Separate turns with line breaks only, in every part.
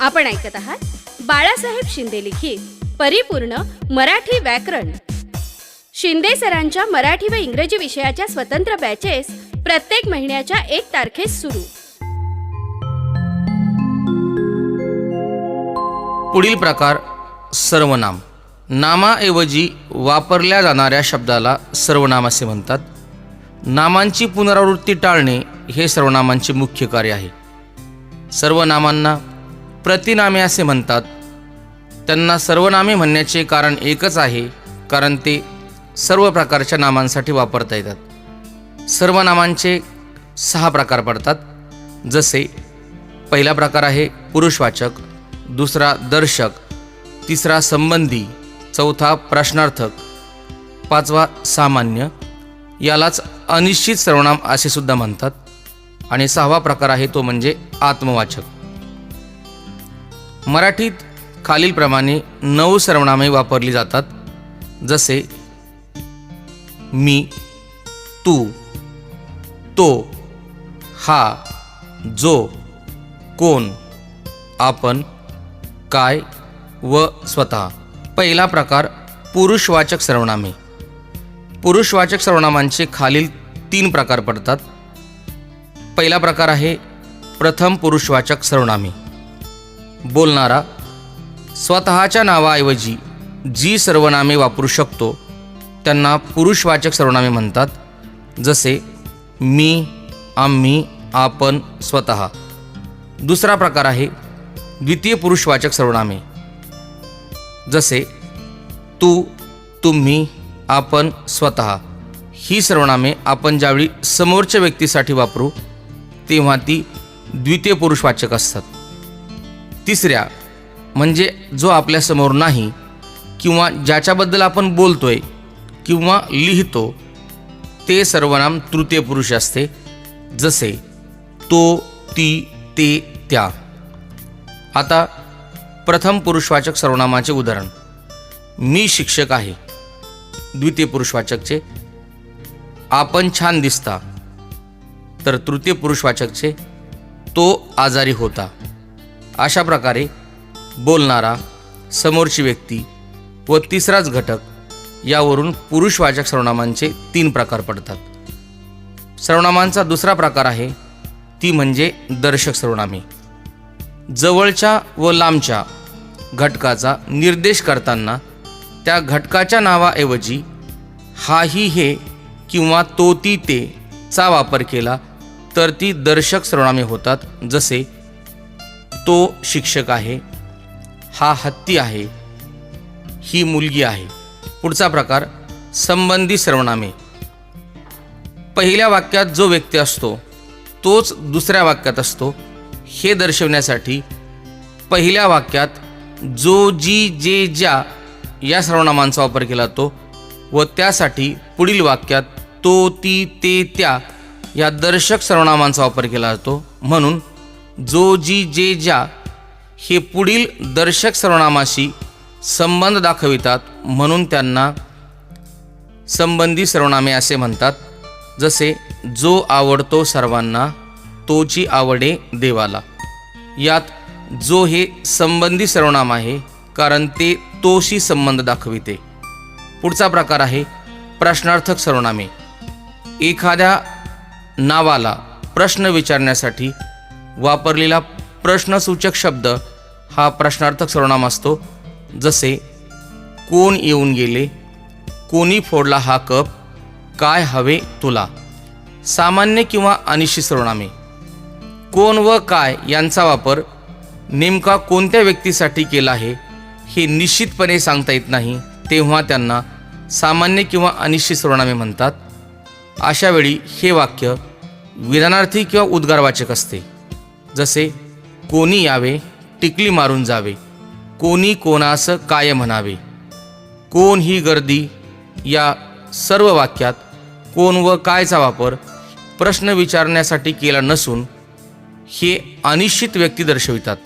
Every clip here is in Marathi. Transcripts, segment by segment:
आपण ऐकत आहात बाळासाहेब शिंदे लिखित परिपूर्ण मराठी व्याकरण. शिंदे सरांच्या मराठी व इंग्रजी विषयाच्या स्वतंत्र बॅचेस प्रत्येक महिन्याच्या 1 तारखेस सुरू.
पुढील प्रकार सर्वनाम. नामाऐवजी वापरल्या जाणाऱ्या शब्दाला सर्वनाम असे म्हणतात. नामांची पुनरावृत्ती टाळणे हे सर्वनामांचे मुख्य कार्य आहे. सर्वनामांना प्रतिनामे असे म्हणतात. त्यांना सर्वनामे म्हणण्याचे कारण एकच आहे, कारण ते सर्व प्रकारच्या नामांसाठी वापरता येतात. सर्वनामांचे 6 प्रकार पडतात. जसे पहिला प्रकार आहे पुरुषवाचक, दुसरा दर्शक, तिसरा संबंधी, चौथा प्रश्नार्थक, 5वा सामान्य, यालाच अनिश्चित सर्वनाम असे सुद्धा म्हणतात. आणि 6वा प्रकार आहे तो म्हणजे आत्मवाचक. मराठीत खालीलप्रमाणे 9 सर्वनामे वापरली जातात. जसे मी, तू, तो, हा, जो, कोण, आपण, काय व स्वतः. पहिला प्रकार पुरुषवाचक सर्वनामे. पुरुषवाचक सर्वनामांचे खालील 3 प्रकार पडतात. पहिला प्रकार आहे प्रथम पुरुषवाचक सर्वनामे. बोलणारा स्वतःच्या नावाऐवजी जी सर्वनामे वापरू शकतो त्यांना पुरुषवाचक सर्वनामे म्हणतात. जसे मी, आम्ही, आपण, स्वतः. दुसरा प्रकार आहे द्वितीय पुरुषवाचक सर्वनामे. जसे तू, तुम्ही, आपण, स्वतः. ही सर्वनामे आपण ज्यावेळी समोरच्या व्यक्तीसाठी वापरू तेव्हा ती द्वितीय पुरुषवाचक असतात. तिसऱ्या म्हणजे जो आपल्यासमोर नाही किंवा ज्याच्याबद्दल आपण बोलतोय किंवा लिहितो ते सर्वनाम तृतीय पुरुष असते. जसे तो, ती, ते, त्या. आता प्रथम पुरुषवाचक सर्वनामाचे उदाहरण. मी शिक्षक आहे. द्वितीय पुरुषवाचकचे. आपण छान दिसता. तर तृतीय पुरुषवाचकचे तो आजारी होता. अशा प्रकारे बोलणारा, समोरची व्यक्ती व तिसराच घटक यावरून पुरुषवाचक सर्वनामांचे 3 प्रकार पडतात. सर्वनामांचा दुसरा प्रकार आहे ती म्हणजे दर्शक सर्वनामे. जवळच्या व लांबच्या घटकाचा निर्देश करताना त्या घटकाच्या नावाऐवजी हाही हे किंवा तो ती ते चा वापर केला तर ती दर्शक सर्वनामे होतात. जसे तो शिक्षक आहे, हा हत्ती आहे, ही मुलगी आहे. पुढचा प्रकार संबंधी सर्वनामे. पहिल्या वाक्यात जो व्यक्ती असतो तोच दुसऱ्या वाक्यात असतो हे दर्शवण्यासाठी पहिल्या वाक्यात जो, जी, जे, ज्या या सर्वनामांचा वापर केला जातो व त्यासाठी पुढील वाक्यात तो, ती, ते, त्या या दर्शक सर्वनामांचा वापर केला जातो. म्हणून जो, जी, जे, ज्या हे पुढील दर्शक सर्वनामाशी संबंध दाखवितात म्हणून त्यांना संबंधी सर्वनामे असे म्हणतात. जसे जो आवडतो सर्वांना, तोची आवडे देवाला. यात जो हे संबंधी सर्वनाम आहे कारण ते तोशी संबंध दाखविते. पुढचा प्रकार आहे प्रश्नार्थक सर्वनामे. एखाद्या नावाला प्रश्न विचारण्यासाठी वापरलेला प्रश्नसूचक शब्द हा प्रश्नार्थक सर्वनाम असतो. जसे कोण येऊन गेले, कोणी फोडला हा कप, काय हवे तुला. सामान्य किंवा अनिश्चित सर्वनामे. कोण व काय यांचा वापर नेमका कोणत्या व्यक्तीसाठी केला आहे हे निश्चितपणे सांगता येत नाही तेव्हा त्यांना सामान्य किंवा अनिश्चित सर्वनामे म्हणतात. अशा वेळी हे वाक्य विधानार्थी किंवा उद्गारवाचक असते. जसे कोणी यावे, टिकली मारून जावे, कोणी कोणास काय म्हणावे, कोण ही गर्दी या सर्व वाक्यात कोण व कायचा वापर प्रश्न विचारण्यासाठी केला नसून हे अनिश्चित व्यक्ती दर्शवितात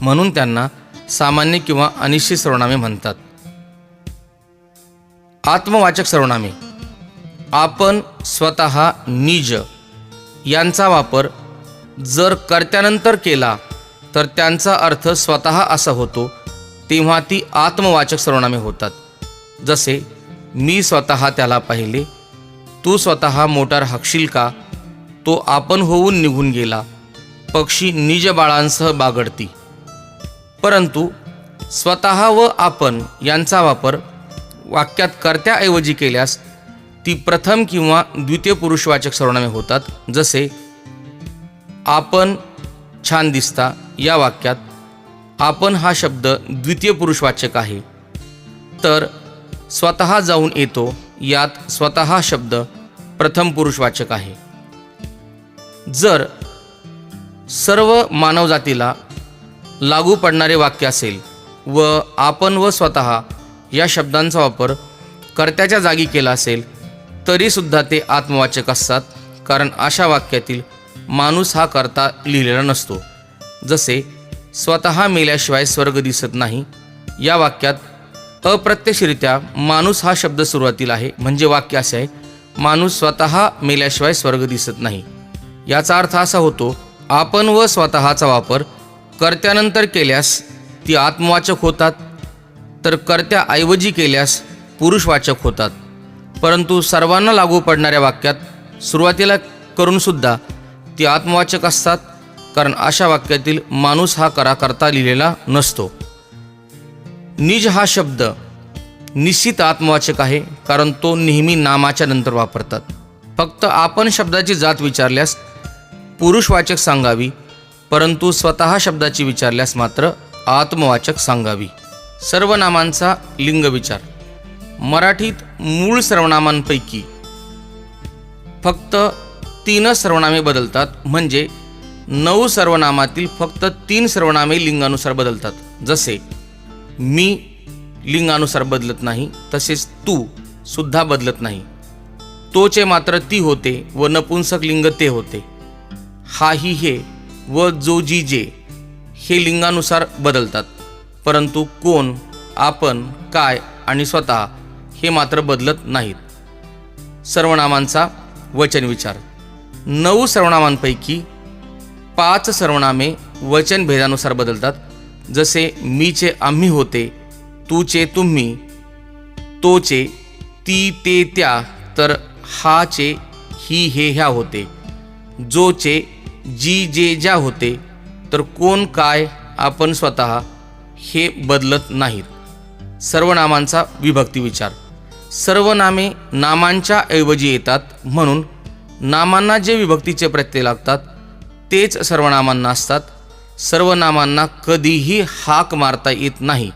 म्हणून त्यांना सामान्य किंवा अनिश्चित सर्वनामे म्हणतात. आत्मवाचक सर्वनामे. आपण, स्वतः, निज यांचा वापर जर कर्त्यानंतर केला तर त्यांचा अर्थ स्वतः असा होतो, तेव्हा ती आत्मवाचक सर्वनामे होतात. जसे मी स्वतः त्याला पाहिले, तू स्वतः मोटार हाकशील का, तो आपण होऊन निघून गेला, पक्षी निज बाळांसह बागडती. परंतु स्वतः व आपण यांचा वापर वाक्यात कर्त्याऐवजी केल्यास ती प्रथम किंवा द्वितीय पुरुषवाचक सर्वनामे होतात. जसे आपण छान दिसता या वाक्यात आपण हा शब्द द्वितीय पुरुषवाचक आहे, तर स्वतः जाऊन येतो यात स्वतः शब्द प्रथम पुरुषवाचक आहे. जर सर्व मानवजातीला लागू पडणारे वाक्य असेल व आपण व स्वतः या शब्दांचा वापर कर्त्याच्या जागी केला असेल तरीसुद्धा ते आत्मवाचक असतात, कारण अशा वाक्यातील माणूस हा कर्ता लिहिलेला नसतो. जसे स्वतः मेल्याशिवाय स्वर्ग दिसत नाही या वाक्यात अप्रत्यक्षरित्या माणूस हा शब्द सुरुवातीला आहे, म्हणजे वाक्य असे आहे, माणूस स्वतः मेल्याशिवाय स्वर्ग दिसत नाही. याचा अर्थ असा होतो, आपण व स्वतःचा वापर कर्त्यानंतर केल्यास ती आत्मवाचक होतात, तर कर्त्याऐवजी केल्यास पुरुषवाचक होतात. परंतु सर्वांना लागू पडणाऱ्या वाक्यात सुरुवातीला करूनसुद्धा ती आत्मवाचक असतात, कारण अशा वाक्यातील माणूस हा करता लिहिलेला नसतो. निज हा शब्द निश्चित आत्मवाचक आहे, कारण तो नेहमी नामाच्या नंतर वापरतात. फक्त आपण शब्दाची जात विचारल्यास पुरुषवाचक सांगावी, परंतु स्वतः शब्दाची विचारल्यास मात्र आत्मवाचक सांगावी. सर्वनामांचा लिंग विचार. मराठीत मूळ सर्वनामांपैकी फक्त 3 सर्वनामे बदलतात, म्हणजे 9 सर्वनामातील फक्त 3 सर्वनामे लिंगानुसार बदलतात. जसे मी लिंगानुसार बदलत नाही, तसेच तू सुद्धा बदलत नाही. तोचे मात्र ती होते व नपुंसक लिंग ते होते. हा ही हे व जो जी जे हे लिंगानुसार बदलतात, परंतु कोण, आपण, काय आणि स्वतः हे मात्र बदलत नाहीत. सर्वनामांचा वचन विचार. 9 सर्वनामांपैकी 5 सर्वनामे वचन भेदानुसार बदलतात. जसे मीचे आम्ही होते, तूचे तुम्ही, तोचे ती ते त्या, तर हाचे ही हे ह्या होते. जोचे जी जे ज्या होते, तर कोण, काय, आपण, स्वतः हे बदलत नाहीत. सर्वनामांचा विभक्ती विचार. सर्वनामे नामांच्या ऐवजी येतात, म्हणून नामांना जे विभक्तीचे प्रत्यय लागतात तेच सर्वनामांना असतात. सर्वनामांना कधीही हाक मारता येत नाही.